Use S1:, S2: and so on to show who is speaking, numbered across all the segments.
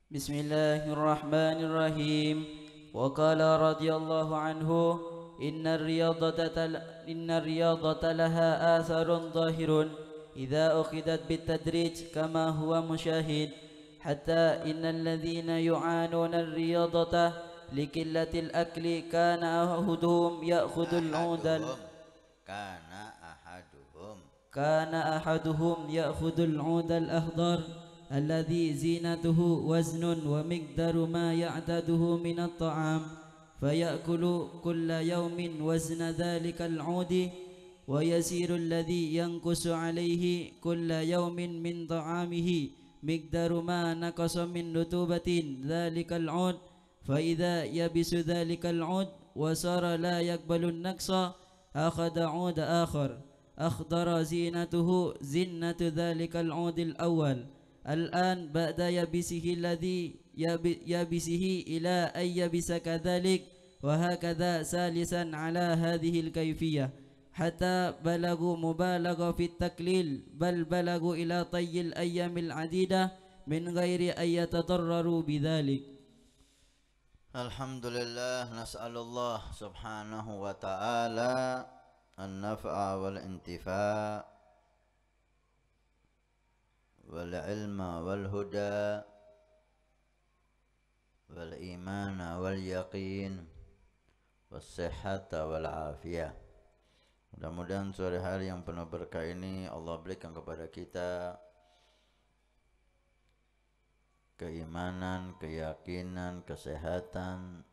S1: بسم الله الرحمن الرحيم. وقال رضي الله عنه: إن الرياضة لها آثار ظاهر إذا أخذت بالتدريج كما هو مشاهد، حتى إن الذين يعانون الرياضة لقلة الأكل كان أحدهم يأخذ العود الأخضر الذي زينته وزن ومقدار ما يعتاده من الطعام، فيأكل كل يوم وزن ذلك العود، ويسير الذي ينقص عليه كل يوم من طعامه مقدار ما نقص من رطوبة ذلك العود، فإذا يبس ذلك العود وصار لا يقبل النقص أخذ عود آخر أخضر زينته زنة ذلك العود الأول الآن بعد يبسه إلى أن يبس كذلك، وهكذا ثالثا على هذه الكيفية حتى بلغوا مبالغة في التقليل، بل بلغوا إلى طي الأيام العديدة من غير أن يتضرروا بذلك.
S2: Alhamdulillah, nas'alullah subhanahu wa ta'ala an-naf'a wal intifa' wal ilma wal huda wal imana wal yaqin was sihhata wal afiyah. Mudah-mudahan sore hari yang penuh berkah ini Allah berikan kepada kita keimanan, keyakinan, kesehatan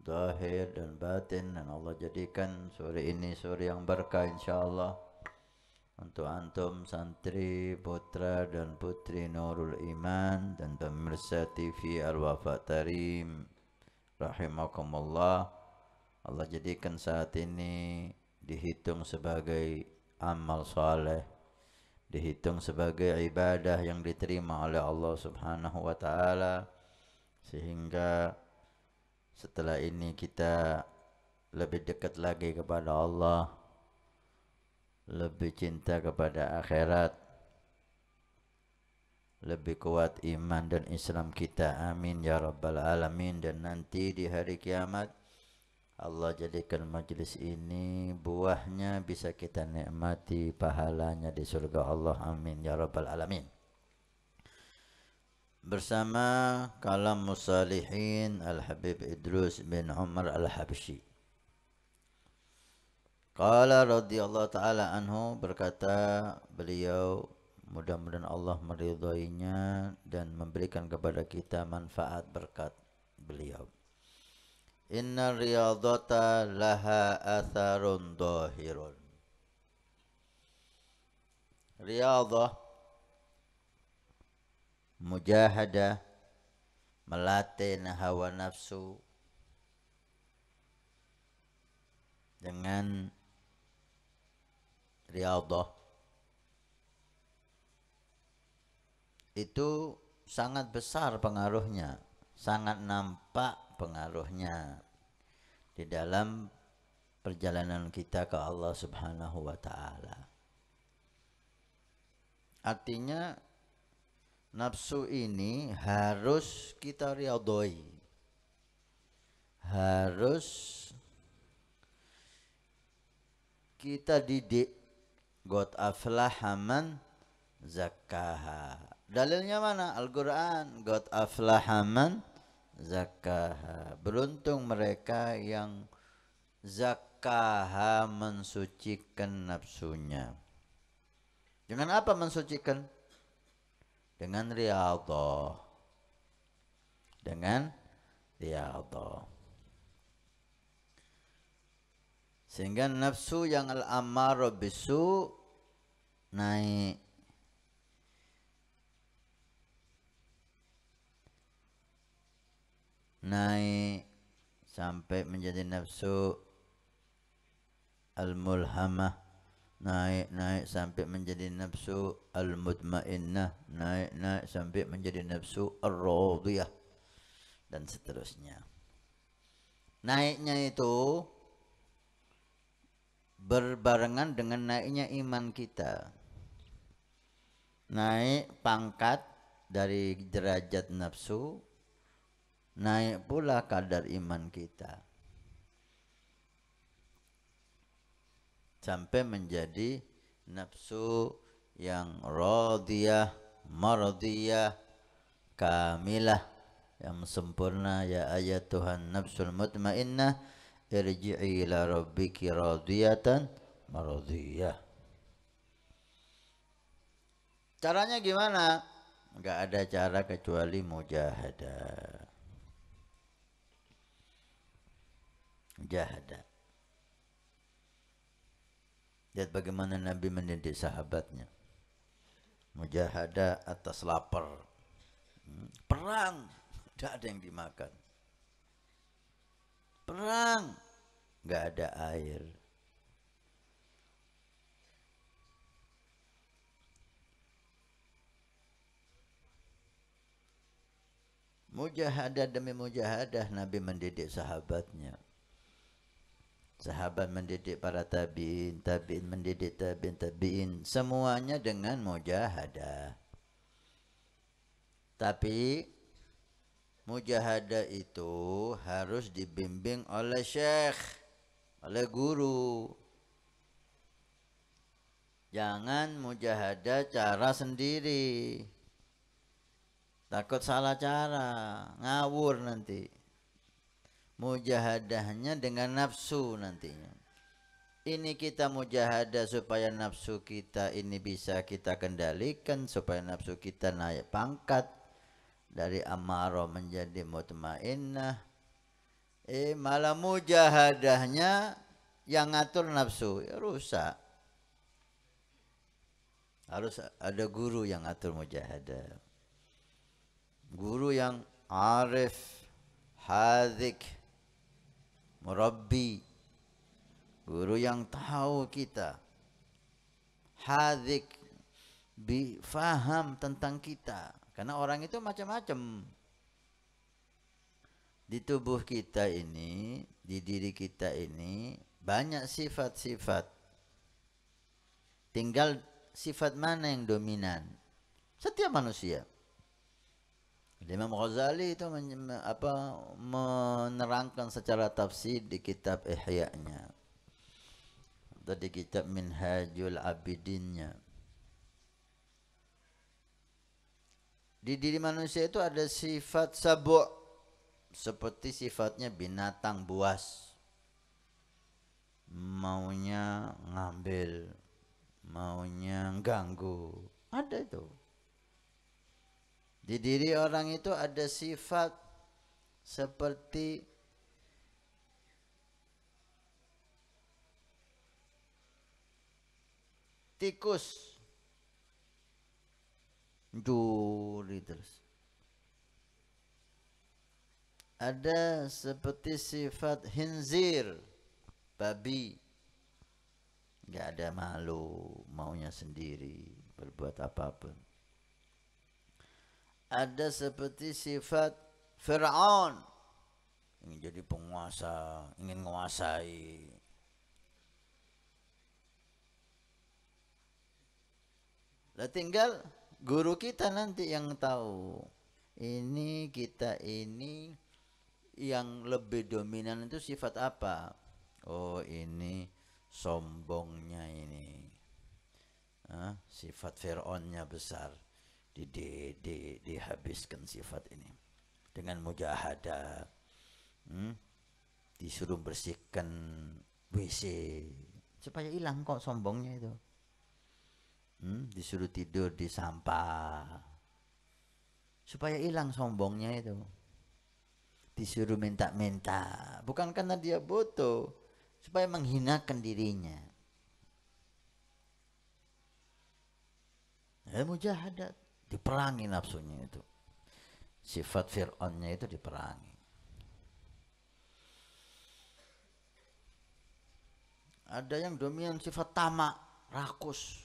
S2: zahir dan batin, dan Allah jadikan sore ini sore yang berkah insyaallah untuk antum santri, putra dan putri Nurul Iman dan pemirsa TV Al-Wafa Tarim rahimakumullah. Allah jadikan saat ini dihitung sebagai amal saleh, dihitung sebagai ibadah yang diterima oleh Allah Subhanahu wa taala, sehingga setelah ini kita lebih dekat lagi kepada Allah, lebih cinta kepada akhirat, lebih kuat iman dan Islam kita. Amin ya rabbal alamin. Dan nanti di hari kiamat Allah jadikan majlis ini buahnya bisa kita nikmati pahalanya di surga Allah. Amin ya rabbal alamin. Bersama kalam musalihin Al-Habib Idrus bin Umar Al-Habsyi. Qala radhiyallahu ta'ala anhu, berkata beliau, mudah-mudahan Allah meridhoinya dan memberikan kepada kita manfaat berkat beliau. Inna riyadata laha atharun dhahirun. Riyadah, mujahadah, melatih hawa nafsu dengan riyadah itu sangat besar pengaruhnya, sangat nampak pengaruhnya di dalam perjalanan kita ke Allah Subhanahu wa taala. Artinya nafsu ini harus kita riyadhoi, harus kita didik. God aflaha man zakkaha. Dalilnya mana? Al-Quran. God aflaha man zakkaha. Beruntung mereka yang zakkaha, mensucikan nafsunya. Dengan apa mensucikan? Dengan riyadhah. Dengan riyadhah. Sehingga nafsu yang al-ammarah bisu naik. Naik sampai menjadi nafsu al-mulhamah, naik sampai menjadi nafsu al-mutmainnah, naik sampai menjadi nafsu ar-radiyah, dan seterusnya. Naiknya itu berbarengan dengan naiknya iman kita. Naik pangkat dari derajat nafsu naik pula kadar iman kita sampai menjadi nafsu yang radiyah, mardiyah, kamilah, yang sempurna. Ya ayatuhan nafsul mutmainnah irji'i ila rabbiki radiyatan mardiyah. Caranya gimana? Enggak ada cara kecuali mujahadah. Mujahadah. Lihat bagaimana Nabi mendidik sahabatnya. Mujahadah atas lapar. Perang, tidak ada yang dimakan. Perang, nggak ada air. Mujahadah demi mujahadah Nabi mendidik sahabatnya. Sahabat mendidik para tabi'in, tabi'in mendidik tabi'in, tabi'in. Semuanya dengan mujahadah. Tapi mujahadah itu harus dibimbing oleh syekh, oleh guru. Jangan mujahadah cara sendiri. Takut salah cara, ngawur nanti. Mujahadahnya dengan nafsu nantinya. Ini kita mujahadah supaya nafsu kita ini bisa kita kendalikan, supaya nafsu kita naik pangkat dari amarah menjadi mutmainnah. Malah mujahadahnya yang ngatur nafsu, ya rusak. Harus ada guru yang ngatur mujahadah. Guru yang arif, hadzik, murabbi. Guru yang tahu kita, hadzik, faham tentang kita. Karena orang itu macam-macam. Di tubuh kita ini, di diri kita ini, banyak sifat-sifat. Tinggal sifat mana yang dominan. Setiap manusia. Imam Ghazali itu menerangkan secara tafsir di kitab Ihya-nya. Atau di kitab Minhajul Abidinnya. Di diri manusia itu ada sifat sabu', seperti sifatnya binatang buas. Maunya ngambil, maunya ganggu. Ada itu. Di diri orang itu ada sifat seperti tikus, mencuri terus. Ada seperti sifat khinzir, babi, nggak ada malu, maunya sendiri, berbuat apapun. Ada seperti sifat Fir'aun, ingin jadi penguasa, ingin menguasai. Lah tinggal guru kita nanti yang tahu. Ini kita ini yang lebih dominan itu sifat apa? Oh ini sombongnya ini. Sifat Fir'aunnya besar. Dihabiskan sifat ini dengan mujahadah. Disuruh bersihkan WC supaya hilang kok sombongnya itu. Disuruh tidur di sampah supaya hilang sombongnya itu. Disuruh minta-minta bukan karena dia butuh, supaya menghinakan dirinya. Mujahadah, diperangi nafsunya itu. Sifat Fir'aunnya itu diperangi. Ada yang dominan sifat tamak, rakus.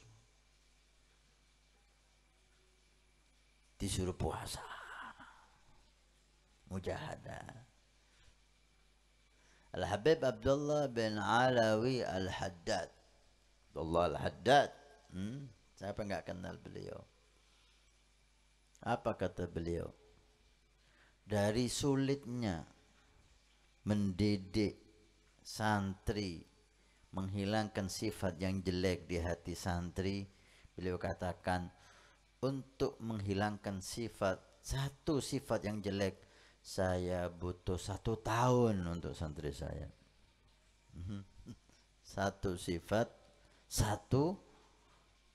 S2: Disuruh puasa. Mujahadah. Al-Habib Abdullah bin Alawi Al-Haddad. Abdullah Al-Haddad. Siapa enggak kenal beliau? Apa kata beliau? dari sulitnya mendidik santri, menghilangkan sifat yang jelek di hati santri, beliau katakan untuk menghilangkan satu sifat yang jelek, saya butuh 1 tahun untuk santri saya. Satu sifat 1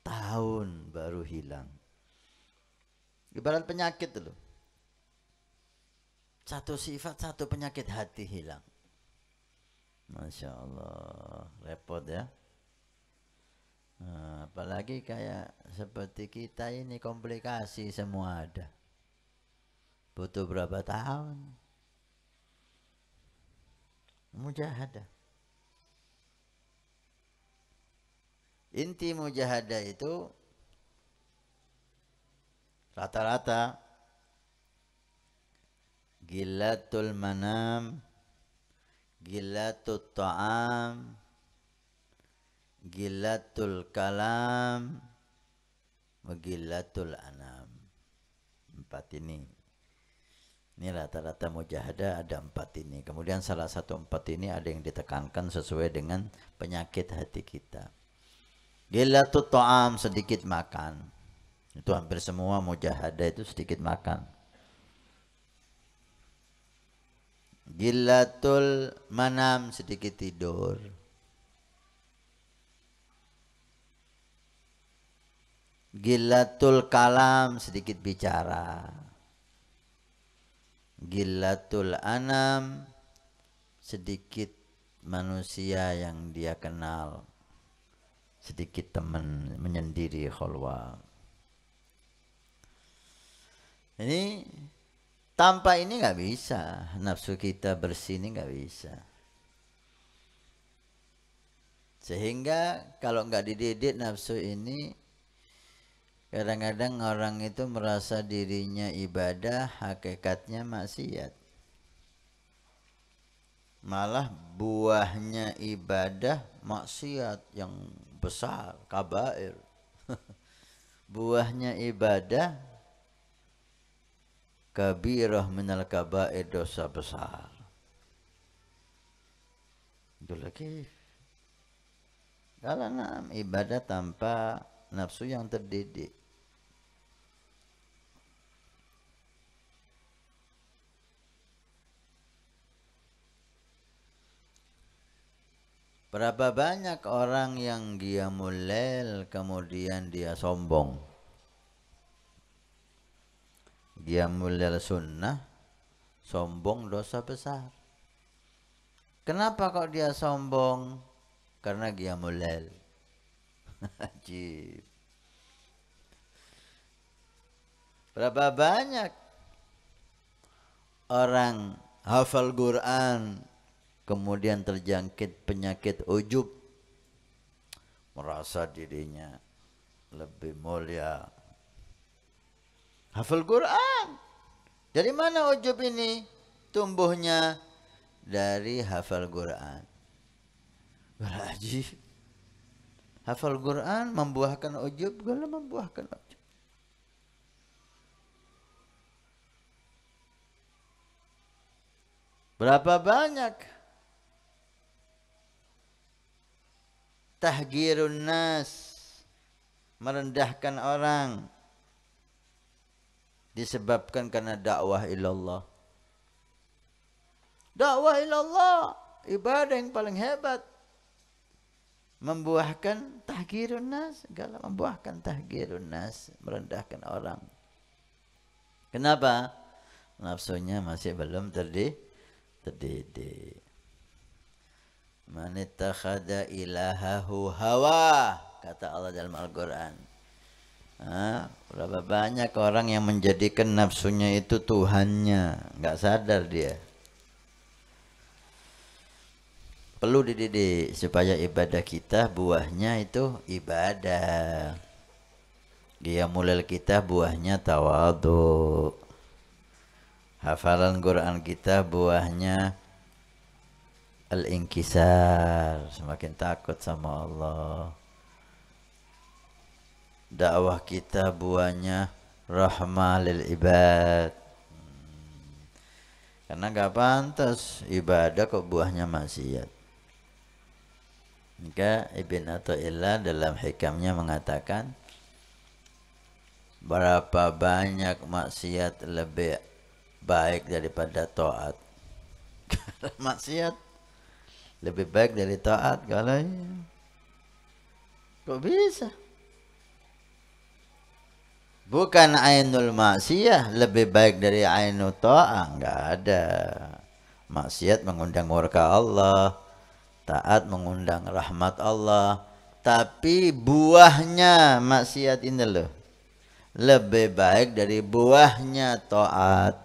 S2: tahun baru hilang. Ibarat penyakit loh. Satu sifat, 1 penyakit hati hilang. Masya Allah, repot ya. Nah, apalagi kayak seperti kita ini komplikasi semua ada. Butuh berapa tahun? Mujahadah. Inti mujahadah itu rata-rata gilatul manam, gilatul ta'am, gilatul kalam, gilatul anam. 4 ini. Ini rata-rata mujahadah ada 4 ini. Kemudian salah satu 4 ini ada yang ditekankan sesuai dengan penyakit hati kita. Gilatul ta'am, sedikit makan. Itu hampir semua mujahadah itu sedikit makan. Gilatul manam, sedikit tidur. Gilatul kalam, sedikit bicara. Gilatul anam, sedikit manusia yang dia kenal, sedikit teman, menyendiri, khulwah. Ini tanpa ini nggak bisa, nafsu kita bersih ini nggak bisa. Sehingga kalau nggak dididik nafsu ini, kadang-kadang orang itu merasa dirinya ibadah, hakikatnya maksiat. Malah buahnya ibadah maksiat yang besar, kabair. Buahnya ibadah kabirah minal kabair, dosa besar. Itu lagi. Kalau ibadah tanpa nafsu yang terdidik. Berapa banyak orang yang qiyamul lail kemudian dia sombong. Qiyamul lail sunnah, sombong dosa besar. Kenapa kok dia sombong? Karena qiyamul lail. Ajib. Berapa banyak orang hafal Quran kemudian terjangkit penyakit ujub, merasa dirinya lebih mulia. Hafal Quran. Dari mana ujub ini? Tumbuhnya dari hafal Quran. Ajib. Hafal Quran membuahkan ujub, kalau membuahkan ujub. Berapa banyak tahgirun nas, merendahkan orang, disebabkan karena dakwah ilallah. Dakwah ilallah, ibadah yang paling hebat, membuahkan tahgirun nas, segala membuahkan tahgirun nas, merendahkan orang. Kenapa? Nafsunya masih belum terdidik. Man ittakhadha ilahahu hawa, kata Allah dalam Al-Quran. Berapa banyak orang yang menjadikan nafsunya itu Tuhannya, nggak sadar dia. Perlu dididik supaya ibadah kita buahnya itu ibadah. Qiyamul lail kita buahnya tawadhu. Hafalan Quran kita buahnya al-inkisar, semakin takut sama Allah. Dakwah kita buahnya rahmah lil ibad. Karena gak pantas ibadah kok buahnya maksiat. Maka Ibn Athaillah dalam hikamnya mengatakan, berapa banyak maksiat lebih baik daripada taat. Maksiat lebih baik dari taat kalau kok bisa? Bukan ainul maksiyah lebih baik dari ainul ta'ah, enggak ada. Maksiat mengundang murka Allah, taat mengundang rahmat Allah. Tapi buahnya maksiat ini loh lebih baik dari buahnya taat.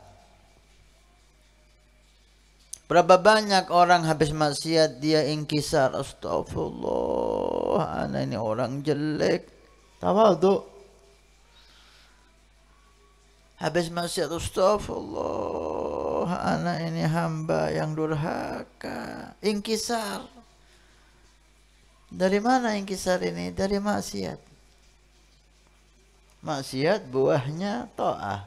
S2: Berapa banyak orang habis maksiat dia ingkisar, astagfirullah, ana ini orang jelek, tawadhu. Habis maksiat, astagfirullah, anak ini hamba yang durhaka. Ingkisar. Dari mana ingkisar ini? Dari maksiat. Maksiat buahnya ta'ah.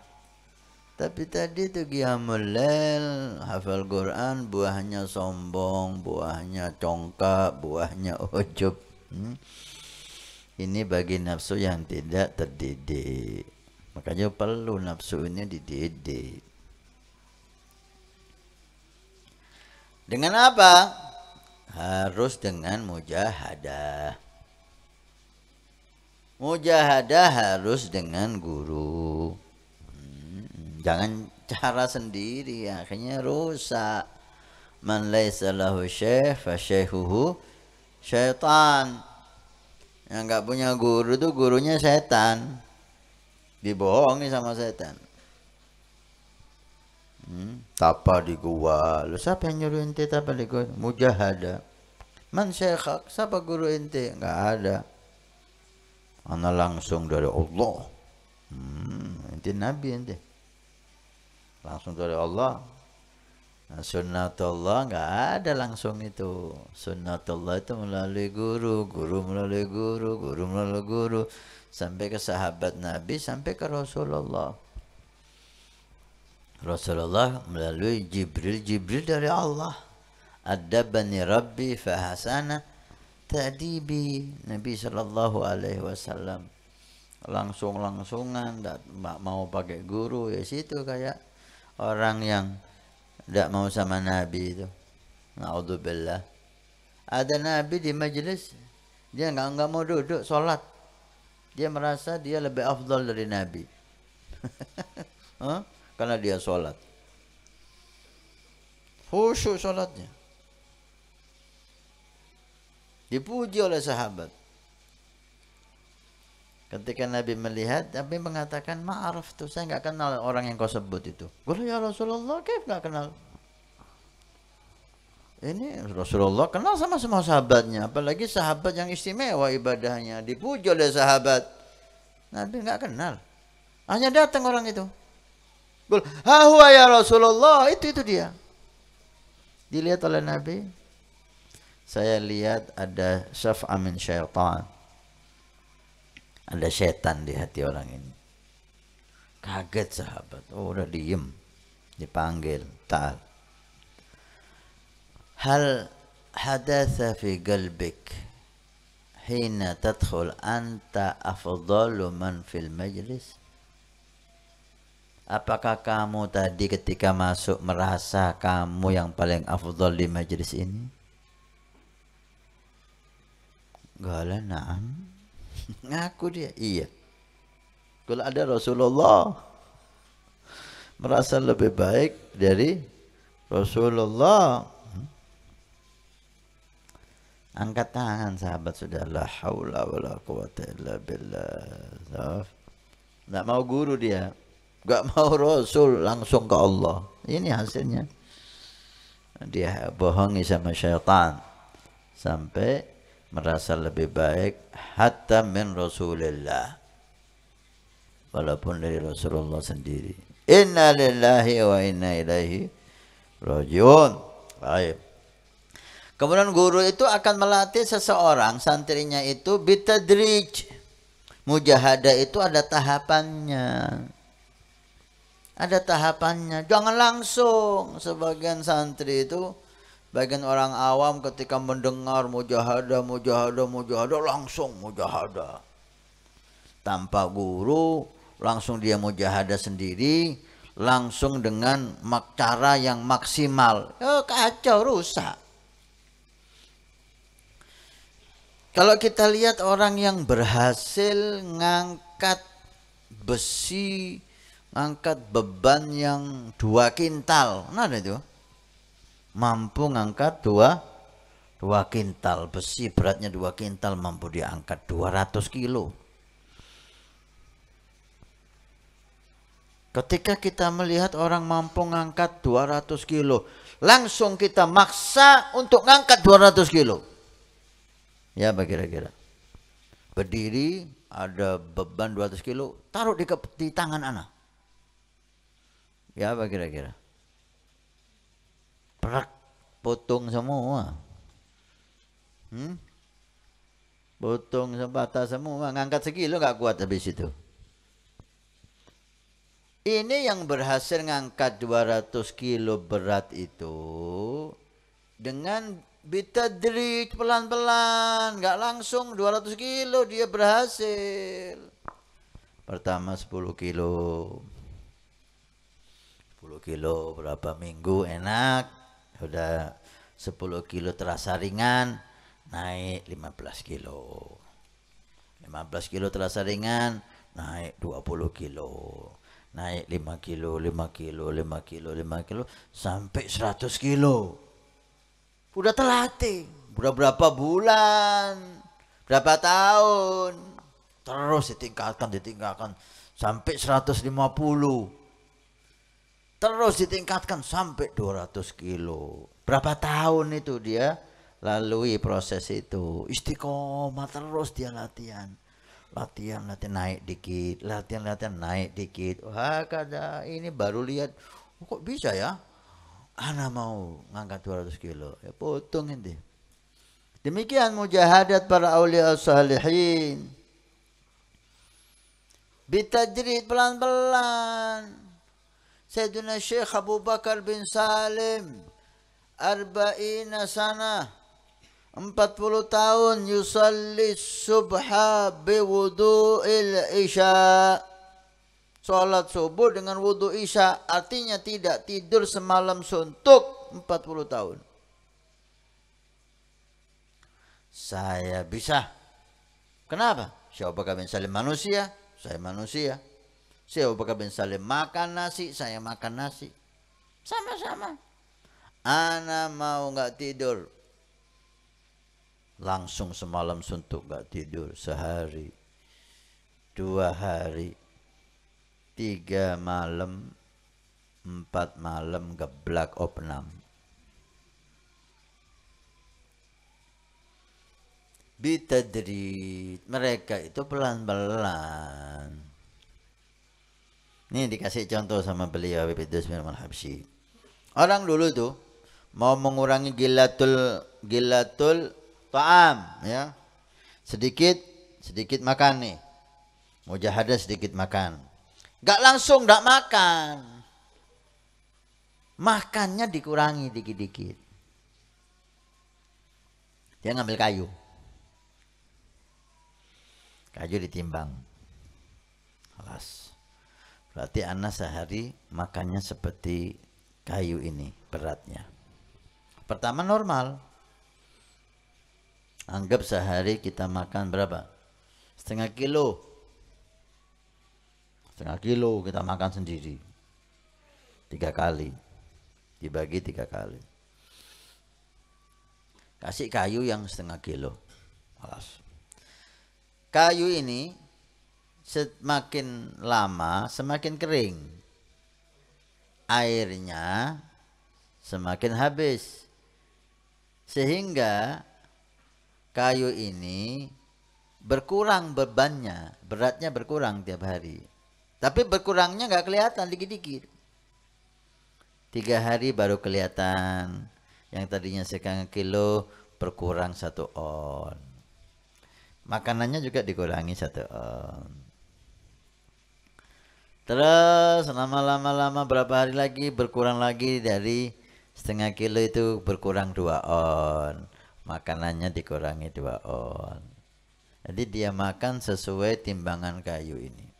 S2: Tapi tadi itu qiyamul lail, hafal Quran, buahnya sombong, buahnya congkak, buahnya ujub. Ini bagi nafsu yang tidak terdidik. Makanya perlu nafsu ini dididik. Dengan apa? Harus dengan mujahadah. Mujahadah harus dengan guru. Jangan cara sendiri, akhirnya rusak. Man laisa lahu syekh fa syekhuhu syaitan. Yang enggak punya guru tuh gurunya setan. Dibohongi sama setan. Tapa di gua. Lu siapa yang nyuruh ente tapa di gua? Mujahadah. Man syekhak? Siapa guru ente? Enggak ada. Ana langsung dari Allah. Ente nabi ente. Langsung dari Allah. Nah, sunnatullah enggak ada langsung itu. Sunnatullah itu melalui guru, guru melalui guru, guru melalui guru. Sampai ke sahabat Nabi, sampai ke Rasulullah. Rasulullah melalui Jibril, Jibril dari Allah. Adabani Rabbi fahasana ta'dibi. Nabi sallallahu alaihi wasallam langsung-langsungan, tidak mau pakai guru. Ya situ kayak orang yang tidak mau sama Nabi itu. Na'udzubillah. Ada Nabi di majelis, dia enggak mau duduk sholat. Dia merasa dia lebih afdal dari Nabi. Karena dia sholat. Khusyuk sholatnya. Dipuji oleh sahabat. Ketika Nabi melihat, Nabi mengatakan, ma'araf tuh, saya enggak kenal orang yang kau sebut itu. Gua ya Rasulullah, kayak enggak kenal. Ini Rasulullah kenal sama semua sahabatnya, apalagi sahabat yang istimewa ibadahnya, dipuji oleh sahabat. Nabi enggak kenal. Hanya datang orang itu. Ha huwa ya Rasulullah, itu dia. Dilihat oleh Nabi. Saya lihat ada syaf'a min syaitan. Ada setan di hati orang ini. Kaget sahabat. Oh, udah diem. Dipanggil. Ta'al. Hal hadatha fi qalbik hina tadkhul anta afdalu man fil majlis? Apakah kamu tadi ketika masuk merasa kamu yang paling afdal di majlis ini? Qala na'am. Ngaku dia, iya. Kalau ada Rasulullah merasa lebih baik dari Rasulullah. Angkat tangan sahabat sudah, la haula wala quwata illa billah. Enggak mau guru dia, enggak mau Rasul, langsung ke Allah. Ini hasilnya. Dia bohongi sama syaitan sampai merasa lebih baik hatta min Rasulillah, walaupun dari Rasulullah sendiri. Inna lillahi wa inna ilaihi rajiun. Baik. Kemudian guru itu akan melatih seseorang, santrinya itu bitadrij. Mujahadah itu ada tahapannya. Ada tahapannya. Jangan langsung. Sebagian santri itu, bagian orang awam ketika mendengar mujahadah langsung mujahadah. Tanpa guru, langsung dia mujahadah sendiri, langsung dengan cara yang maksimal. Kacau, rusak. Kalau kita lihat orang yang berhasil ngangkat besi, ngangkat beban yang 2 kintal, nah ada itu, mampu ngangkat 2 kintal besi, beratnya 2 kintal, mampu diangkat 200 kilo. Ketika kita melihat orang mampu ngangkat 200 kilo, langsung kita maksa untuk ngangkat 200 kilo. Ya, kira-kira. Berdiri, ada beban 200 kilo, taruh di tangan anak. Ya, kira-kira. Perak, potong semua. Potong sepatah semua, ngangkat sekilo nggak kuat habis itu. Ini yang berhasil ngangkat 200 kilo berat itu dengan bitadrij, pelan-pelan, nggak langsung 200 kilo dia berhasil. Pertama 10 kilo. 10 kilo berapa minggu enak, udah 10 kilo terasa ringan, naik 15 kilo. 15 kilo terasa ringan, naik 20 kilo. Naik 5 kilo, 5 kilo, 5 kilo, 5 kilo, sampai 100 kilo. Udah terlatih. Udah berapa bulan, berapa tahun. Terus ditingkatkan. Sampai 150. Terus ditingkatkan sampai 200 kilo. Berapa tahun itu dia lalui proses itu. Istiqomah terus dia latihan. Latihan naik dikit, latihan naik dikit. Wah, ini baru lihat, kok bisa ya? Ana mau ngangkat 200 kilo. Ya potong ini. Demikian mujahadat para aulia salihin. Bitajrid, pelan-pelan. Sayyidina Syekh Abu Bakar bin Salim, 40 sana. 40 tahun yusalli subha biwudu'il isya. Salat subuh dengan wudu isya, artinya tidak tidur semalam suntuk 40 tahun. Saya bisa. Kenapa? Syekh Abu Bakar bin Salim manusia, saya manusia. Syekh Abu Bakar bin Salim makan nasi, saya makan nasi. Sama-sama. Ana mau nggak tidur, langsung semalam suntuk gak tidur, sehari, 2 hari, 3 malam, 4 malam geblak opnam. Bitadrid, mereka itu pelan-pelan. Ini dikasih contoh sama beliau Habib Dusmir Al-Habsyi. Orang dulu tuh mau mengurangi gilatul ta'am, ya, sedikit makan nih, mujahadah sedikit makan, gak langsung gak makan, makannya dikurangi dikit-dikit. Dia ngambil kayu ditimbang, alas, berarti anak sehari makannya seperti kayu ini beratnya. Pertama normal. Anggap sehari kita makan berapa? Setengah kilo kita makan sendiri. 3 kali. Dibagi 3 kali. Kasih kayu yang setengah kilo. Alas. Kayu ini semakin lama semakin kering. Airnya semakin habis. Sehingga kayu ini berkurang bebannya, beratnya berkurang tiap hari. Tapi berkurangnya nggak kelihatan, dikit-dikit. 3 hari baru kelihatan. Yang tadinya setengah kilo berkurang 1 on. Makanannya juga dikurangi 1 on. Terus lama-lama berapa hari lagi berkurang lagi dari setengah kilo itu berkurang 2 on. Makanannya dikurangi 2 on. Jadi dia makan sesuai timbangan kayu ini.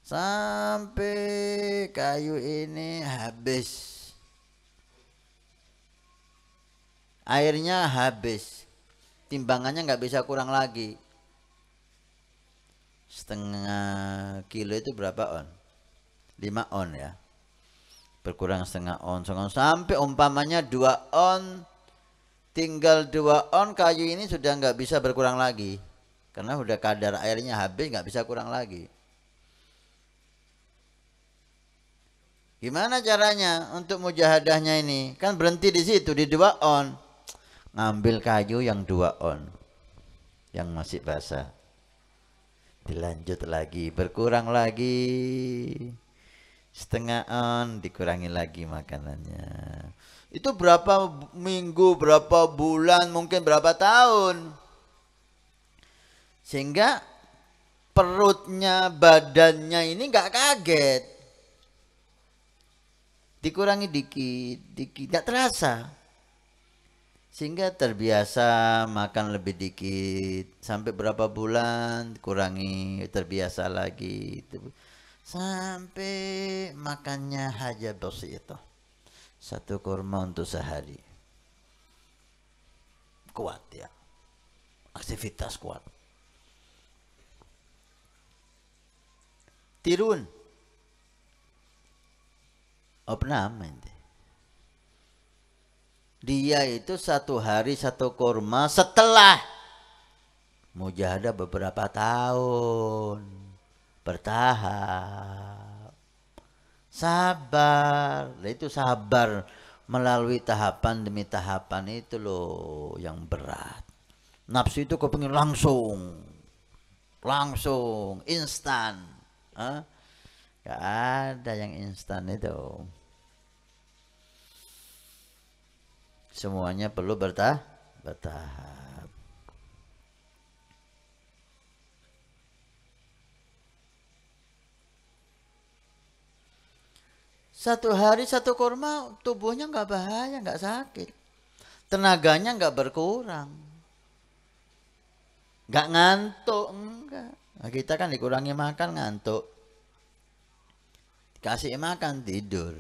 S2: Sampai kayu ini habis. Airnya habis. Timbangannya nggak bisa kurang lagi. Setengah kilo itu berapa on? 5 on ya. Berkurang setengah on sampai umpamanya 2 on. Tinggal 2 on, kayu ini sudah nggak bisa berkurang lagi. Karena udah kadar airnya habis, nggak bisa kurang lagi. Gimana caranya untuk mujahadahnya ini? Kan berhenti di situ, di 2 on. Ngambil kayu yang 2 on. Yang masih basah. Dilanjut lagi, berkurang lagi. Setengah on, dikurangi lagi makanannya. Itu berapa minggu, berapa bulan, mungkin berapa tahun. Sehingga perutnya, badannya ini nggak kaget. Dikurangi dikit, nggak terasa. Sehingga terbiasa makan lebih dikit. Sampai berapa bulan, kurangi, terbiasa lagi. Sampai makannya haja itu. 1 kurma untuk sehari. Kuat ya. Aktivitas kuat. Tirun. Opnam ini. Dia itu 1 hari 1 kurma setelah mujahadah beberapa tahun. Bertahap. Sabar. Itu sabar melalui tahapan demi tahapan itu loh yang berat. Nafsu itu kepingin langsung. Instan. Gak ada yang instan itu. Semuanya perlu bertahap. 1 hari 1 kurma, tubuhnya nggak bahaya, nggak sakit. Tenaganya nggak berkurang. Nggak ngantuk, enggak. Nah, kita kan dikurangi makan ngantuk. Dikasih makan tidur.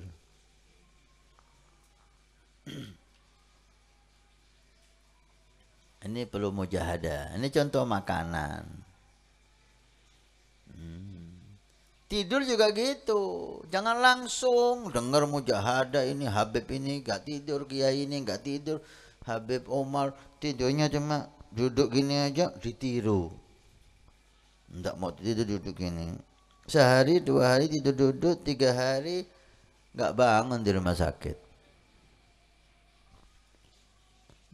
S2: Ini perlu mujahadah. Ini contoh makanan. Tidur juga gitu. Jangan langsung dengar mujahadah ini, Habib ini gak tidur, Kiai ini gak tidur, Habib Omar tidurnya cuma duduk gini aja, ditiru. Nggak mau tidur duduk gini. Sehari, 2 hari tidur duduk, 3 hari gak bangun di rumah sakit.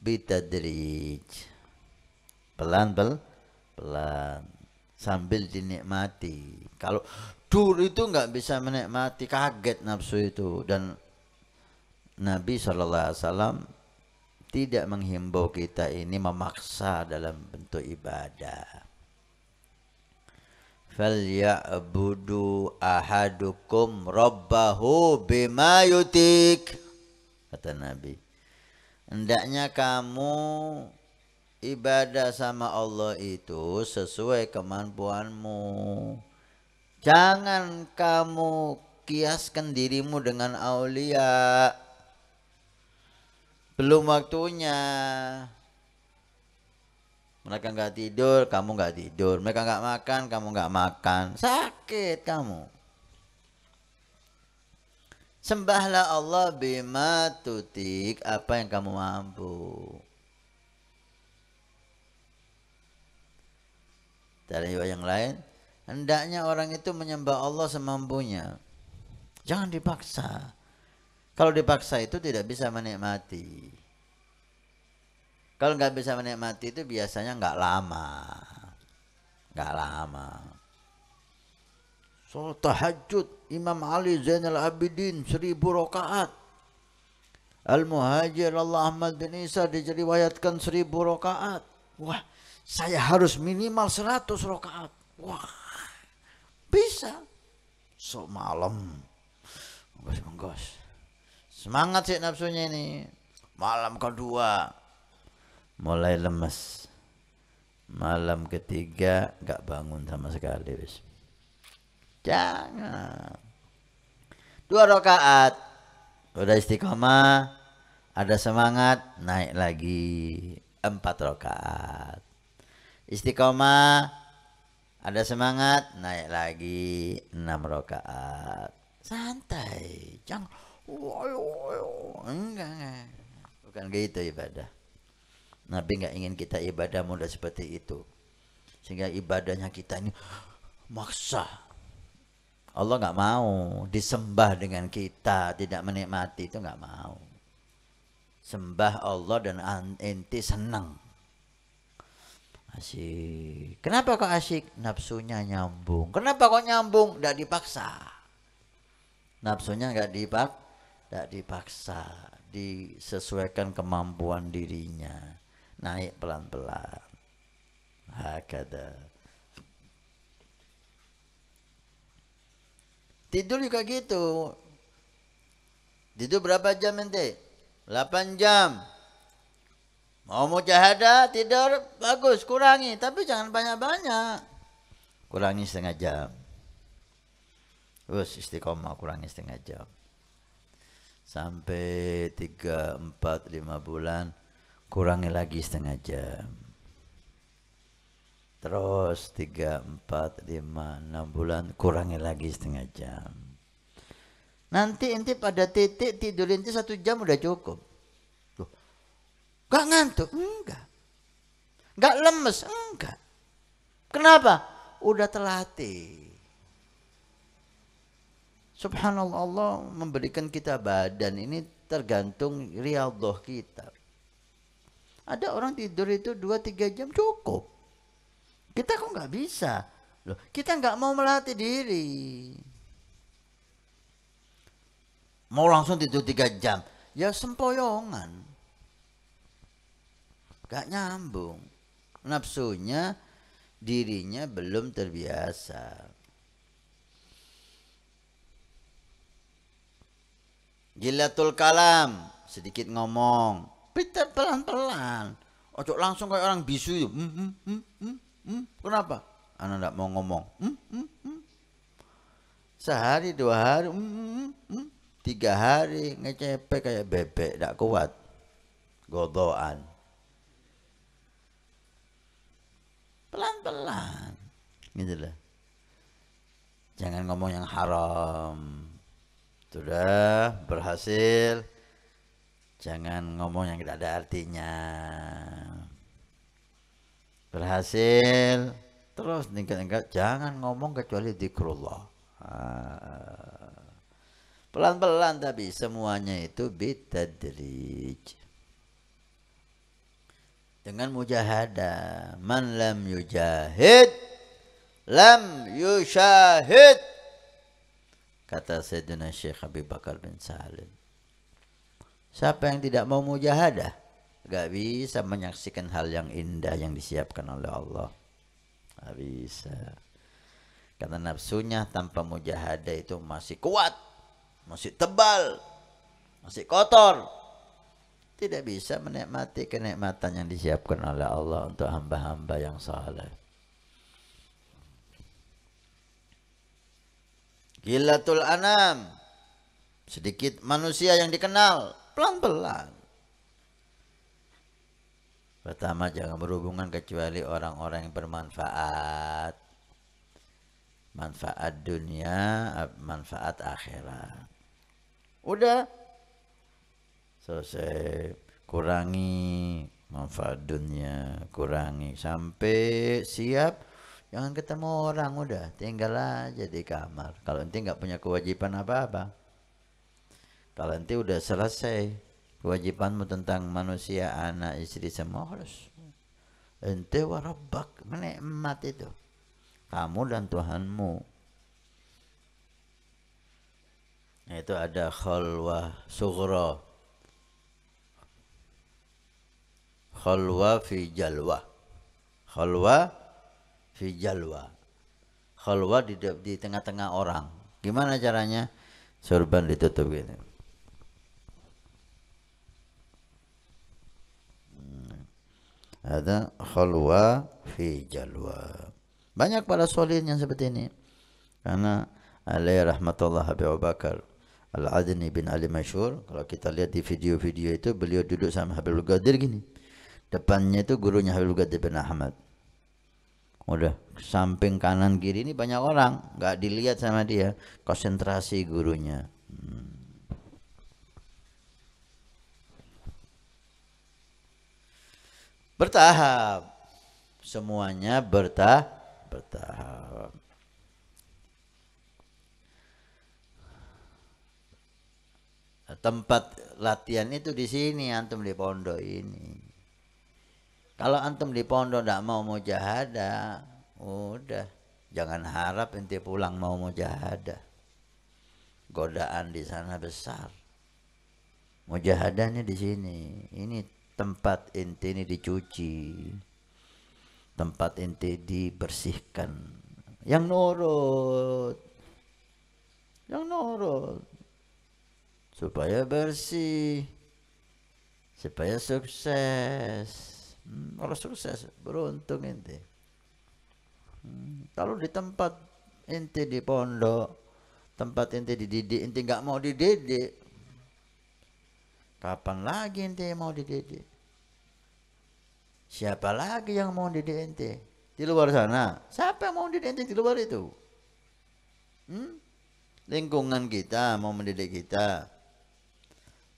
S2: Bitadrij. Pelan sambil dinikmati. Kalau dur itu nggak bisa menikmati, kaget nafsu itu. Dan Nabi SAW tidak menghimbau kita ini memaksa dalam bentuk ibadah. Falya'budu ahadukum rabbahu bima yutik, kata Nabi. Hendaknya kamu ibadah sama Allah itu sesuai kemampuanmu. Jangan kamu kiaskan dirimu dengan aulia. Belum waktunya. Mereka nggak tidur, kamu nggak tidur. Mereka nggak makan, kamu nggak makan. Sakit kamu. Sembahlah Allah bima tutik, apa yang kamu mampu. Dari yang lain, hendaknya orang itu menyembah Allah semampunya. Jangan dipaksa. Kalau dipaksa itu tidak bisa menikmati. Kalau nggak bisa menikmati itu biasanya nggak lama. Salat tahajud Imam Ali Zainal Abidin 1000 rakaat. Al-Muhajir Allah Ahmad bin Isa diriwayatkan 1000 rakaat. Wah, saya harus minimal 100 rakaat. Wah, bisa. Sok malam menggos. Semangat sih nafsunya ini. Malam kedua mulai lemes. Malam ketiga gak bangun sama sekali wis. Jangan. 2 rakaat udah istiqomah, ada semangat, naik lagi 4 rakaat. Istiqomah, ada semangat, naik lagi 6 rakaat. Santai, jangan enggak. Bukan gitu ibadah. Nabi enggak ingin kita ibadah mudah seperti itu. Sehingga ibadahnya kita ini maksa. Allah enggak mau disembah dengan kita tidak menikmati, itu enggak mau. Sembah Allah dan ente senang. Asyik. Kenapa kok asyik? Nafsunya nyambung. Kenapa kok nyambung? Enggak dipaksa. Nafsunya enggak dipaksa. Disesuaikan kemampuan dirinya. Naik pelan-pelan. Hakada. Tidur juga gitu. Tidur berapa jam ente? 8 jam. Mau mujahadah tidur bagus, kurangi. Tapi jangan banyak-banyak. Kurangi setengah jam. Terus istiqomah kurangi setengah jam. Sampai 3, 4, 5 bulan. Kurangi lagi setengah jam. Terus 3, 4, 5, 6 bulan kurangi lagi setengah jam. Nanti ente pada titik tidur ente 1 jam udah cukup. Loh, gak ngantuk? Enggak. Gak lemes? Enggak. Kenapa? Udah terlatih. Subhanallah, Allah memberikan kita badan ini tergantung riyadhah kita. Ada orang tidur itu 2-3 jam cukup. Kita kok nggak bisa? Loh, kita nggak mau melatih diri. Mau langsung tidur 3 jam. Ya sempoyongan. Gak nyambung. Nafsunya, dirinya belum terbiasa. Jilatul kalam, sedikit ngomong. Kita pelan-pelan. Ojo langsung kayak orang bisu itu. Kenapa? Anak tidak mau ngomong. Sehari 2 hari, 3 hari ngecepek kayak bebek, tidak kuat. Godoan. Pelan-pelan. Gitu lah. Jangan ngomong yang haram. Sudah berhasil. Jangan ngomong yang tidak ada artinya. Berhasil. Terus tingkat-tingkat jangan ngomong kecuali zikrullah. Pelan-pelan tapi semuanya itu bitadrij. Dengan mujahadah. Man lam yujahid lam yushahid. Kata Sayyidina Syekh Abi Bakar bin Salim. Siapa yang tidak mau mujahadah, gak bisa menyaksikan hal yang indah yang disiapkan oleh Allah. Gak bisa. Karena nafsunya tanpa mujahadah itu masih kuat, masih tebal, masih kotor. Tidak bisa menikmati kenikmatan yang disiapkan oleh Allah untuk hamba-hamba yang saleh. Gilatul anam, sedikit manusia yang dikenal, pelan-pelan. Pertama, jangan berhubungan kecuali orang-orang yang bermanfaat. Manfaat dunia, manfaat akhirat. Udah selesai. Kurangi manfaat dunia, kurangi sampai siap. Jangan ketemu orang, udah tinggal aja di kamar. Kalau ente nggak punya kewajiban apa-apa, kalau ente udah selesai kewajibanmu tentang manusia, anak, istri, semua harus ente warabbak, menikmat itu kamu dan Tuhanmu. Itu ada khalwah sughra, khalwah fi jalwah, khalwah fi jalwa. Khalwah di tengah-tengah orang. Gimana caranya? Sorban ditutup gitu. Ada khalwa fi jalwa. Banyak para solihin yang seperti ini. Karena alaihi rahmatullah Habib Abu Bakar Al-Adni bin Ali Masyhur, kalau kita lihat di video-video itu beliau duduk sama Habibul Qadir gini. Depannya itu gurunya Habibul Qadir bin Ahmad. Udah samping kanan kiri ini banyak orang, nggak dilihat sama dia, konsentrasi gurunya. Bertahap, semuanya bertahap. Tempat latihan itu di sini, antum di pondok ini. Kalau antum di pondok tidak mau mujahadah, udah jangan harap ente pulang mau mujahadah. Godaan di sana besar. Mujahadahnya di sini. Ini tempat ente ini dicuci, tempat ente dibersihkan. Yang nurut, supaya bersih, supaya sukses. Kalau sukses beruntung ente. Kalau di tempat ente di pondok, tempat ente dididik, ente nggak mau dididik, kapan lagi ente mau dididik? Siapa lagi yang mau dididik ente di luar sana? Siapa yang mau dididik ente di luar itu? Lingkungan kita mau mendidik kita,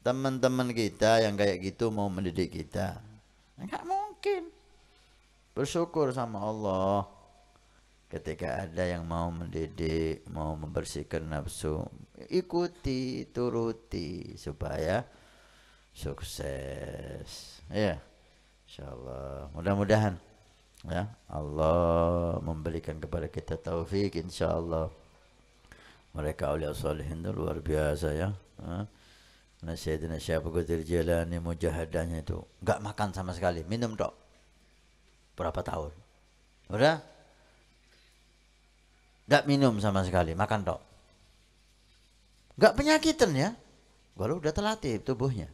S2: teman-teman kita yang kayak gitu mau mendidik kita. Enggak mungkin. Bersyukur sama Allah ketika ada yang mau mendidik, mau membersihkan nafsu, ikuti, turuti supaya sukses. Ya, insyaallah. Mudah-mudahan ya Allah memberikan kepada kita taufik, insyaallah. Mereka awliya salihin itu luar biasa ya. Nah, Sayyidina Syekh Abdul Qadir Jilani mujahadahnya itu enggak makan sama sekali, minum tok. Berapa tahun? Udah? Enggak minum sama sekali, makan tok. Enggak penyakitan ya. Walau udah terlatih tubuhnya.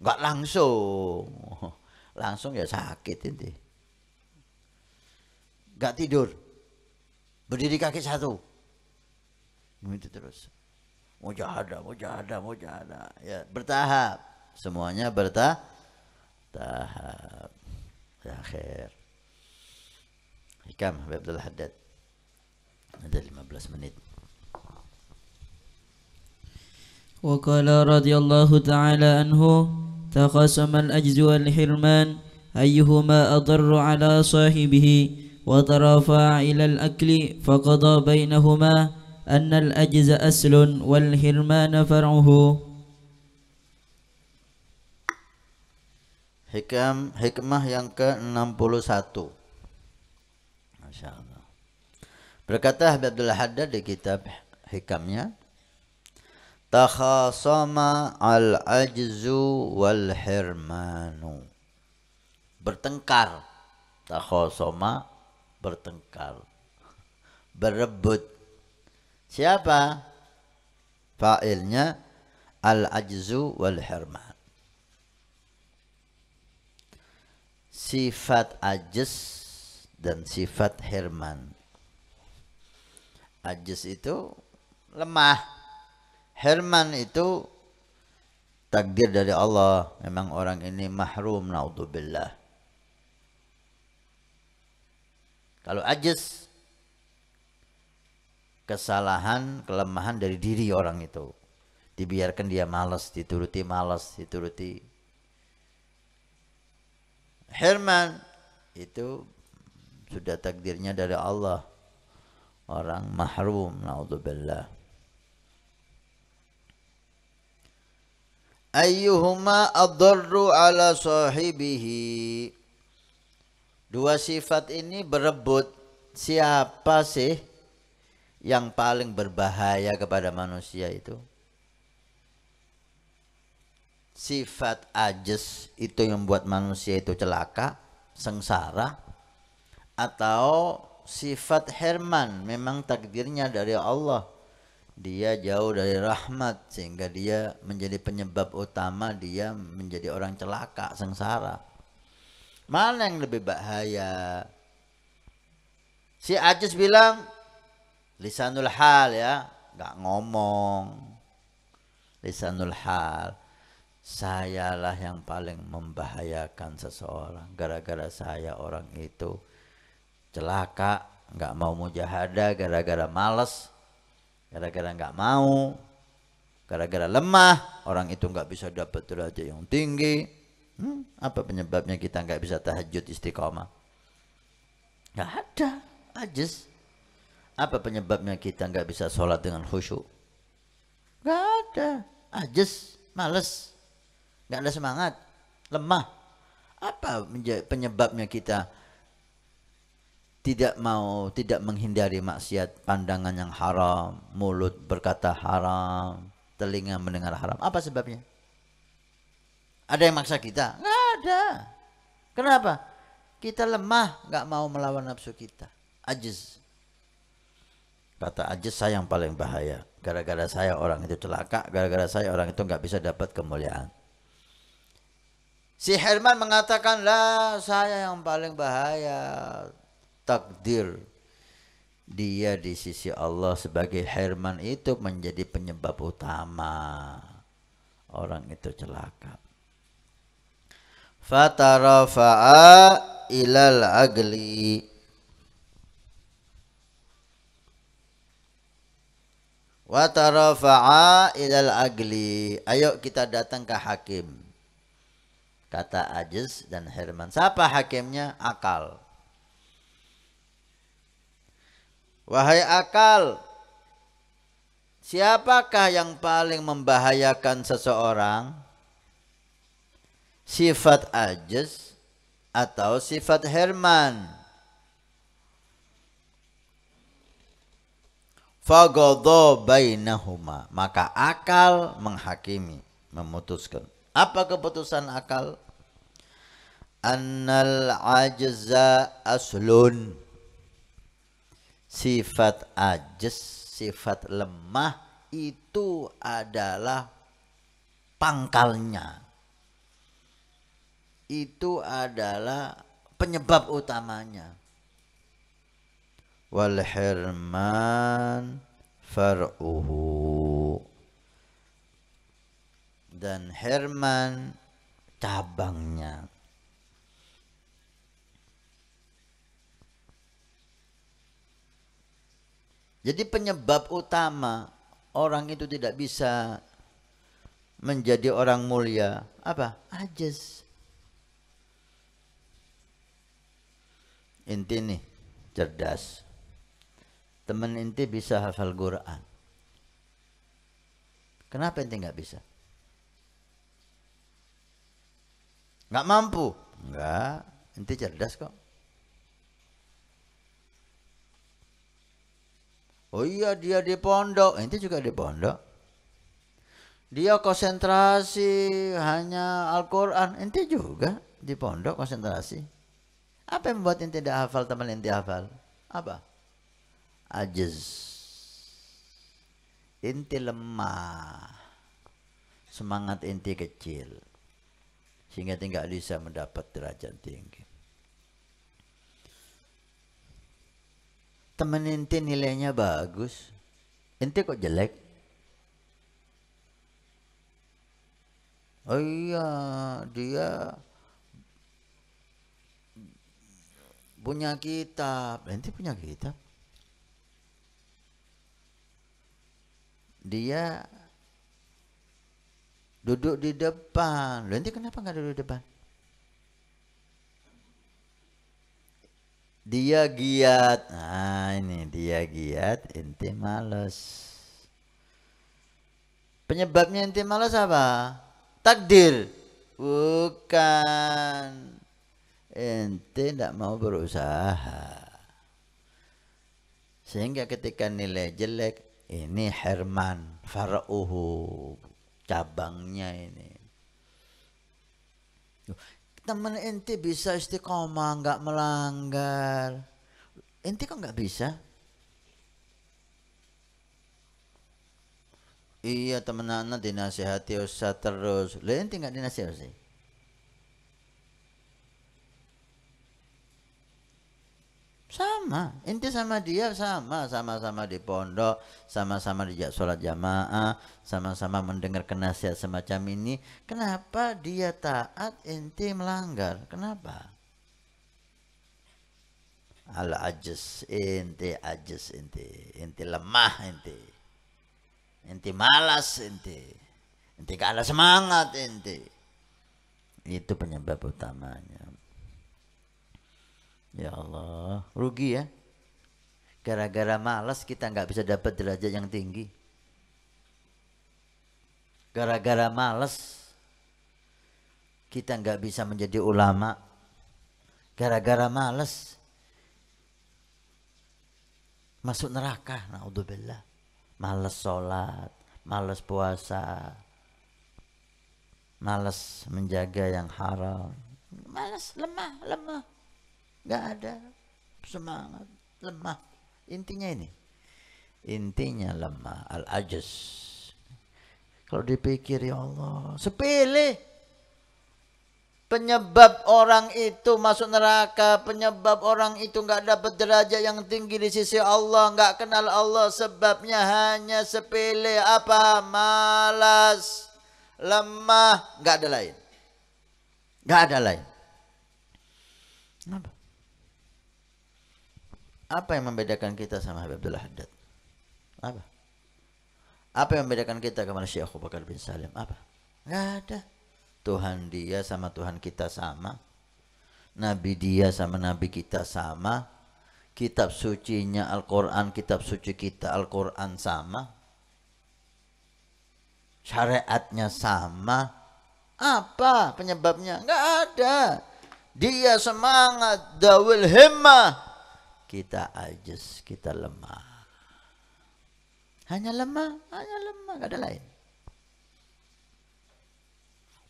S2: Enggak langsung. Langsung ya sakit ini. Enggak tidur. Berdiri kaki satu. Begitu terus. Mujahadah. Ya, bertahap. Semuanya bertahap. Ya khair. Hikam Habib Abdul Haddad. Ada 15 menit.
S1: وقال رضي الله تعالى عنه تقاسم الأجز والحرمان أيهما أضر على صاحبه وترافع إلى الأكل فقضى بينهما أن الأجز أصل والحرمان فرعه.
S2: Hikmah yang ke-61. Masya Allah. Berkata Habib Abdul Haddad di kitab hikamnya, takhasama al-ajzu wal hirmanu. Bertengkar. Takhasama, bertengkar. Berebut. Siapa? Fa'ilnya al-ajzu wal hirman. Sifat ajz dan sifat hirman. Ajz itu lemah. Hirman itu takdir dari Allah. Memang orang ini mahrum, naudzubillah. Kalau ajz, kesalahan, kelemahan dari diri orang itu. Dibiarkan dia malas, dituruti. Hirman itu sudah takdirnya dari Allah. Orang mahrum, naudzubillah. Ayyuhuma adarru ala sahibihi. Dua sifat ini berebut. Siapa sih yang paling berbahaya kepada manusia itu? Sifat ajz itu yang membuat manusia itu celaka, sengsara, atau sifat hirman memang takdirnya dari Allah, dia jauh dari rahmat sehingga dia menjadi penyebab utama dia menjadi orang celaka sengsara. Mana yang lebih bahaya? Si Ajis bilang lisanul hal ya, nggak ngomong. Lisanul hal, sayalah yang paling membahayakan seseorang. Gara-gara saya orang itu celaka, nggak mau mujahadah, gara-gara males, gara-gara nggak mau, gara-gara lemah, orang itu nggak bisa dapat derajat yang tinggi. Apa penyebabnya kita nggak bisa tahajud istiqomah? Nggak ada, ajis. Apa penyebabnya kita nggak bisa sholat dengan khusyuk? Nggak ada, ajis, males, nggak ada semangat, lemah. Apa penyebabnya kita tidak menghindari maksiat, pandangan yang haram, mulut berkata haram, telinga mendengar haram? Apa sebabnya? Ada yang maksa kita? Nggak ada. Kenapa? Kita lemah, nggak mau melawan nafsu kita. Ajiz. Kata ajiz, saya yang paling bahaya. Gara-gara saya orang itu celaka, gara-gara saya orang itu nggak bisa dapat kemuliaan. Si Herman mengatakan, lah saya yang paling bahaya. Takdir dia di sisi Allah sebagai Herman itu menjadi penyebab utama orang itu celaka. Fatarafa'a ilal agli, watarafa'a ilal agli. Ayo kita datang ke hakim, kata Ajiz dan Herman. Siapa hakimnya? Akal. Wahai akal, siapakah yang paling membahayakan seseorang? Sifat Ajiz atau sifat Herman? Fagadha bainahuma, maka akal menghakimi, memutuskan. Apa keputusan akal? Annal ajza aslun, sifat ajz, sifat lemah itu adalah pangkalnya. Itu adalah penyebab utamanya. Wal hirman far'uhu, dan Herman cabangnya. Jadi penyebab utama orang itu tidak bisa menjadi orang mulia apa? Ajiz. Inti nih cerdas. Teman inti bisa hafal Quran. Kenapa inti nggak bisa? Nggak mampu? Nggak. Inti cerdas kok. Oh iya, dia di pondok, ente juga di pondok. Dia konsentrasi hanya Al-Quran, ente juga di pondok konsentrasi. Apa yang membuat ente tidak hafal, teman ente hafal? Apa? Ajiz. Ente lemah, semangat ente kecil, sehingga tidak bisa mendapat derajat tinggi. Temen ente nilainya bagus, ente kok jelek? Oh iya, dia punya kitab, ente punya kitab. Dia duduk di depan, ente kenapa nggak duduk di depan? Dia giat, nah ini dia giat, ente malas. Penyebabnya ente malas apa? Takdir? Bukan, ente tidak mau berusaha. Sehingga ketika nilai jelek, ini Herman far'uhu, cabangnya ini. Teman ente bisa istiqomah, nggak melanggar, ente kok nggak bisa? Iya temenan dinasihati Ustaz terus. Lah ente enggak dinasihati? Sama, ente sama dia sama-sama di pondok, sama-sama di sholat jamaah, sama-sama mendengar nasihat semacam ini. Kenapa dia taat, ente melanggar? Kenapa? Al ajis, ente lemah, ente malas, ente gak ada semangat, itu penyebab utamanya. Ya Allah, rugi ya. Gara-gara malas kita nggak bisa dapat derajat yang tinggi. Gara-gara malas kita nggak bisa menjadi ulama. Gara-gara malas masuk neraka. Naudzubillah. Malas sholat, malas puasa, malas menjaga yang haram, malas, lemah. Nggak ada semangat, lemah. Intinya ini, intinya lemah, al-ajaz. Kalau dipikir ya Allah, sepele. Penyebab orang itu masuk neraka, penyebab orang itu nggak dapat derajat yang tinggi di sisi Allah, nggak kenal Allah, sebabnya hanya sepele. Apa? Malas, lemah, nggak ada lain. Nggak ada lain. Kenapa? Apa yang membedakan kita sama Habib Abdullah Haddad? Apa? Apa yang membedakan kita kepada Syekh Abu Bakar bin Salim? Apa? Nggak ada. Tuhan dia sama Tuhan kita sama. Nabi dia sama Nabi kita sama. Kitab sucinya Al-Quran, kitab suci kita Al-Quran sama. Syariatnya sama. Apa penyebabnya? Nggak ada. Dia semangat, dawil himmah. Kita ajis, kita lemah. Hanya lemah, gak ada lain.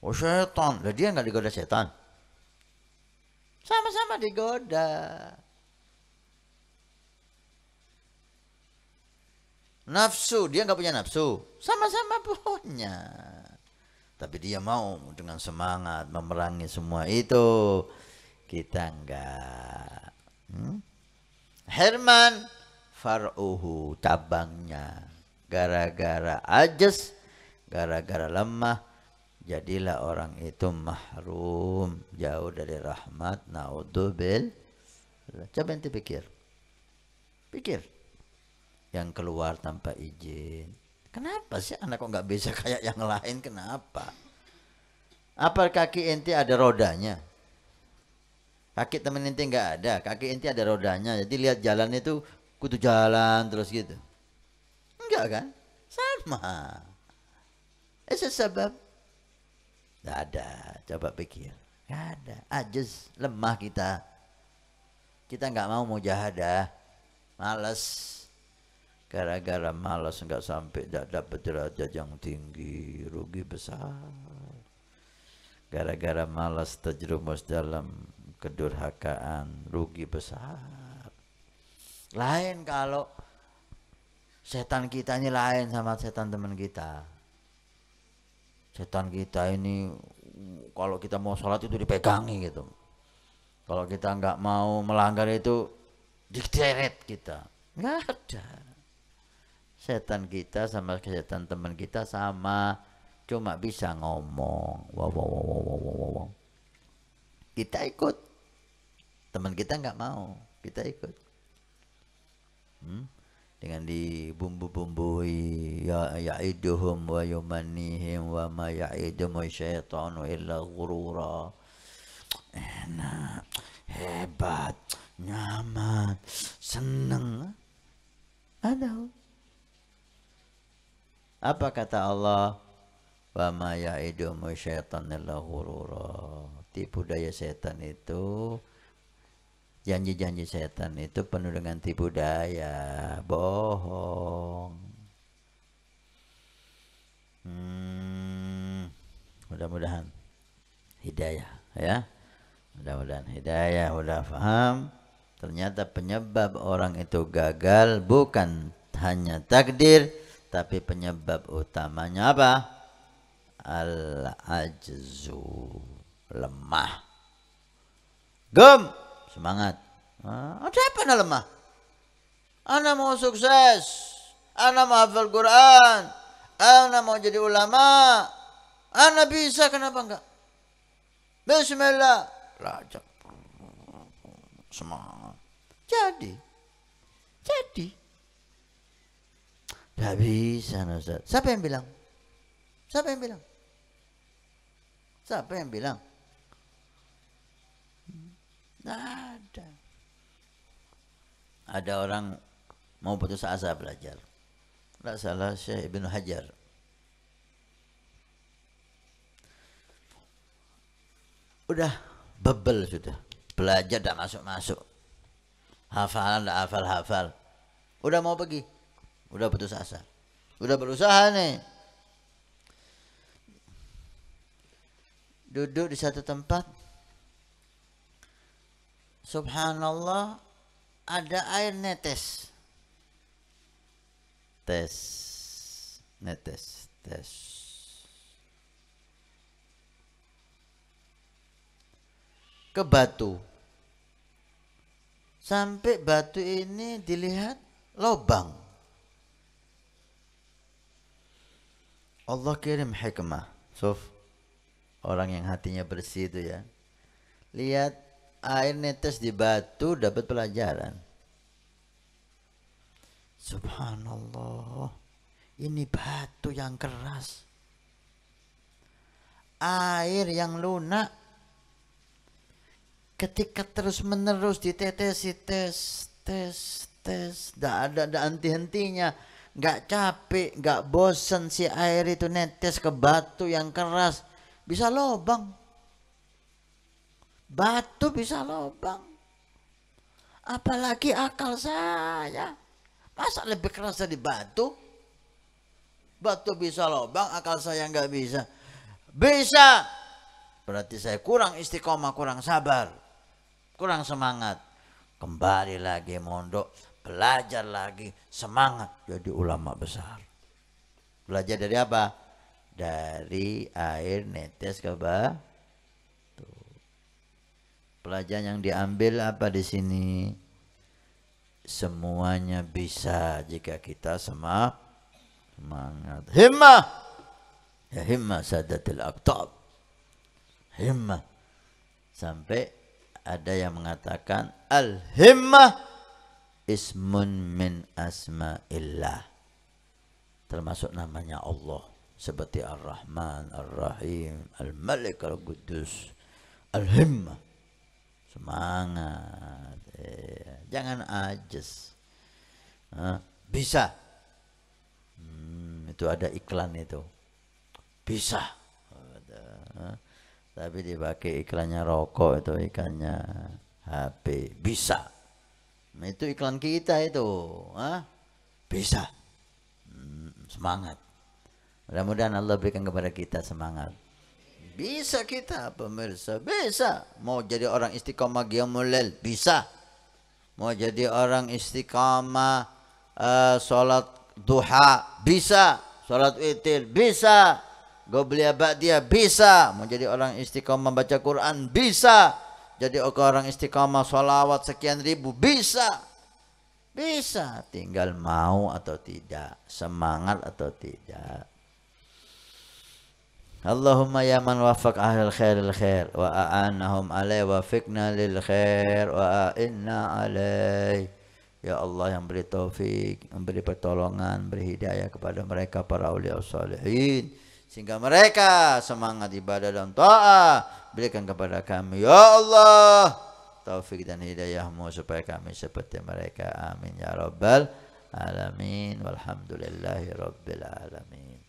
S2: Oh setan, lah dia gak digoda setan. Sama-sama digoda. Nafsu, dia gak punya nafsu. Sama-sama punya. Tapi dia mau dengan semangat memerangi semua itu. Kita enggak. Herman far'uhu, cabangnya. Gara-gara ajas, gara-gara lemah, jadilah orang itu mahrum, jauh dari rahmat. Naudzubillah. Coba ente pikir. Yang keluar tanpa izin. Kenapa sih anak kok nggak bisa kayak yang lain? Kenapa? Apa kaki ente ada rodanya? Kaki temen ente nggak ada, kaki ente ada rodanya. Jadi lihat jalan itu kudu jalan terus gitu. Enggak kan? Sama. Sebab nggak ada. Coba pikir. Nggak ada. Ajaz, lemah kita. Kita nggak mau mujahadah. Malas. Gara-gara malas nggak sampai dapat derajat yang tinggi, rugi besar. Gara-gara malas terjerumus dalam kedurhakaan, rugi besar. Lain kalau setan kita ini lain sama setan teman kita. Setan kita ini kalau kita mau sholat itu dipegangi gitu. Kalau kita nggak mau melanggar itu dikeret kita. Nggak ada. Setan kita sama setan teman kita sama, cuma bisa ngomong. Wow. Kita ikut. Teman kita nggak mau, kita ikut. Dengan dibumbu-bumbui, ya'iduhum wa yumannihim wa ma ya'iduhum syaitanu illa ghurura. Enak, hebat, nyaman, seneng. Ada. Apa kata Allah? Wa ma ya'iduhum syaitanu illa ghurura. Tipu daya setan itu, janji-janji setan itu penuh dengan tipu daya, bohong. Mudah-mudahan hidayah ya. Mudah-mudahan hidayah, udah paham. Ternyata penyebab orang itu gagal bukan hanya takdir, Tapi penyebab utamanya apa? Al-ajzu, lemah. Gem, semangat. Ada apa na lemah? Ana mau sukses, ana mau hafal Quran, ana mau jadi ulama, ana bisa, kenapa enggak? Bismillah, belajar, semangat. Jadi, tidak bisa, Ustaz. Siapa yang bilang? Siapa yang bilang? Siapa yang bilang? Tidak ada. Ada orang mau putus asa belajar. Tidak salah Syekh Ibnu Hajar. Udah bebel sudah. Belajar tidak masuk-masuk. Hafalan tidak hafal-hafal. Udah mau pergi. Udah putus asa. Udah berusaha nih. Duduk di satu tempat. Subhanallah, ada air netes. Netes. Ke batu. Sampai batu ini dilihat lobang. Allah kirim hikmah. Orang yang hatinya bersih itu ya. Lihat air netes di batu, dapat pelajaran. Subhanallah. Ini batu yang keras. Air yang lunak. Ketika terus menerus ditetesi, tes. Tidak ada henti-hentinya. Nggak capek, nggak bosan si air itu netes ke batu yang keras. Bisa lobang. Batu bisa lobang. Apalagi akal saya. Masa lebih keras dari batu? Batu bisa lobang, akal saya nggak bisa. Bisa. Berarti saya kurang istiqomah, kurang sabar, kurang semangat. Kembali lagi mondok, belajar lagi, semangat jadi ulama besar. Belajar dari apa? Dari air netes ke batu. Pelajaran yang diambil apa di sini? Semuanya bisa jika kita semangat. Himmah. Ya himmah sadatul aqtab. Himmah. Sampai ada yang mengatakan al-himmah ismun min asma'illah. Termasuk namanya Allah. Seperti Ar-Rahman, Ar-Rahim, Al-Malik, Al-Qudus. Al-himmah. Semangat. Jangan ajis. Bisa. Itu ada iklan itu. Bisa. Tapi dipakai iklannya rokok itu, iklannya HP. Bisa. Itu iklan kita itu. Bisa. Semangat. Mudah-mudahan Allah berikan kepada kita semangat. Bisa kita pemirsa, bisa. Mau jadi orang istiqomah qiyamul lail, bisa. Mau jadi orang istiqomah sholat duha, bisa. Sholat witir, bisa. Qobliyah ba'diyah, bisa. Mau jadi orang istiqomah baca Quran, bisa. Jadi orang istiqomah sholawat sekian ribu, bisa. Bisa. Tinggal mau atau tidak, semangat atau tidak. Allahumma ya man wafaq ahlul khairil khair wa a'anahum alai wa fiqna lil khair wa a'inna alai. Ya Allah yang beri taufik, memberi pertolongan, beri hidayah kepada mereka para awliya salihin sehingga mereka semangat ibadah dan ta'ah. Berikan kepada kami ya Allah taufik dan hidayahmu supaya kami seperti mereka. Amin ya rabbal alamin. Walhamdulillahi rabbil alamin.